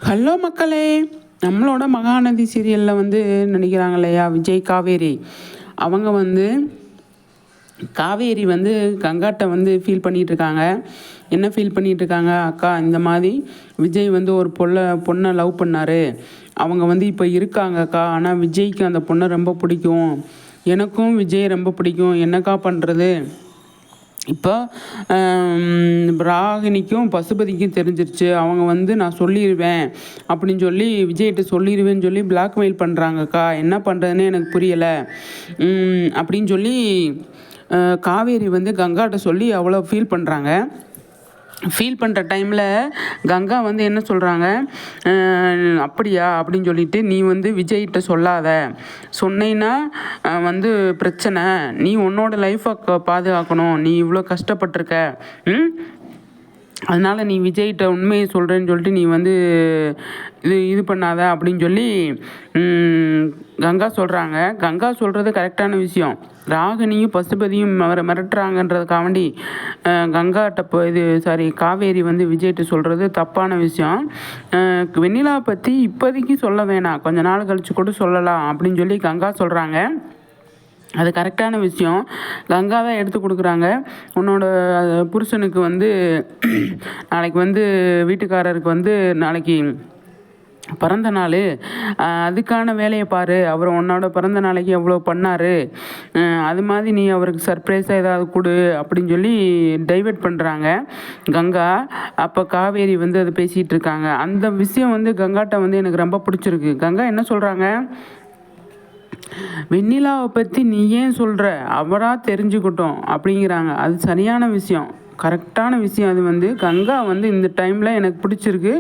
Hello மக்களே, நம்மளோட மகாநதி சீரியலில் வந்து நடிக்கிறாங்க இல்லையா விஜய் காவேரி. அவங்க வந்து காவேரி வந்து கங்காட்ட வந்து ஃபீல் பண்ணிகிட்ருக்காங்க. என்ன ஃபீல் பண்ணிகிட்ருக்காங்க, அக்கா இந்த மாதிரி விஜய் வந்து ஒரு பொண்ணை லவ் பண்ணார், அவங்க வந்து இப்போ இருக்காங்க அக்கா. ஆனால் விஜய்க்கு அந்த பொண்ணை ரொம்ப பிடிக்கும், எனக்கும் விஜய் ரொம்ப பிடிக்கும், என்னக்கா பண்ணுறது. இப்போ ராகினிக்கும் பசுபதிக்கும் தெரிஞ்சிருச்சு. அவங்க வந்து நான் சொல்லிடுவேன் அப்படின்னு சொல்லி விஜய்கிட்ட சொல்லிடுவேன்னு சொல்லி பிளாக்மெயில் பண்ணுறாங்கக்கா. என்ன பண்ணுறதுன்னு எனக்கு புரியலை அப்படின்னு சொல்லி காவேரி வந்து கங்காட்ட சொல்லி அவ்வளோ ஃபீல் பண்ணுறாங்க. ஃபீல் பண்ணுற டைமில் கங்கா வந்து என்ன சொல்கிறாங்க, அப்படியா அப்படின்னு சொல்லிட்டு, நீ வந்து விஜய்கிட்ட சொல்லாத, சொன்னீன்னா வந்து பிரச்சனை, நீ உன்னோட லைஃப்பை பாதுகாக்கணும், நீ இவ்வளோ கஷ்டப்பட்டிருக்க, அதனால் நீ விஜய்கிட்ட உண்மையை சொல்கிறேன்னு சொல்லிட்டு நீ வந்து இது பண்ணாத அப்படின்னு சொல்லி கங்கா சொல்கிறாங்க. கங்கா சொல்கிறது கரெக்டான விஷயம். ராகினியும் பசுபதியும் மிரட்டுறாங்கன்றதுக்காண்டி காவேரி வந்து விஜய்கிட்ட சொல்கிறது தப்பான விஷயம். வெண்ணிலா பற்றி இப்போதைக்கு சொல்ல வேணாம், கொஞ்ச நாள் கழித்து கூட சொல்லலாம் அப்படின்னு சொல்லி கங்கா சொல்கிறாங்க. அது கரெக்டான விஷயம். கங்கா தான் எடுத்து கொடுக்குறாங்க. உன்னோட புருஷனுக்கு வந்து நாளைக்கு வந்து வீட்டுக்காரருக்கு வந்து நாளைக்கு பிறந்த நாள், அதுக்கான வேலையை பாரு, அவர் உன்னோட பிறந்த நாளைக்கு எவ்வளோ பண்ணார், அது மாதிரி நீ அவருக்கு சர்ப்ரைஸாக ஏதாவது கொடு அப்படின்னு சொல்லி டைவெர்ட் பண்ணுறாங்க கங்கா. அப்போ காவேரி வந்து அதை பேசிகிட்டு இருக்காங்க. அந்த விஷயம் வந்து கங்காட்ட வந்து எனக்கு ரொம்ப பிடிச்சிருக்கு. கங்கா என்ன சொல்கிறாங்க, வெண்ணிலாவை பற்றி நீ ஏன் சொல்கிற, அவராக தெரிஞ்சுக்கிட்டோம் அப்படிங்கிறாங்க. அது சரியான விஷயம், கரெக்டான விஷயம். அது வந்து கங்கா வந்து இந்த டைமில் எனக்கு பிடிச்சிருக்கு.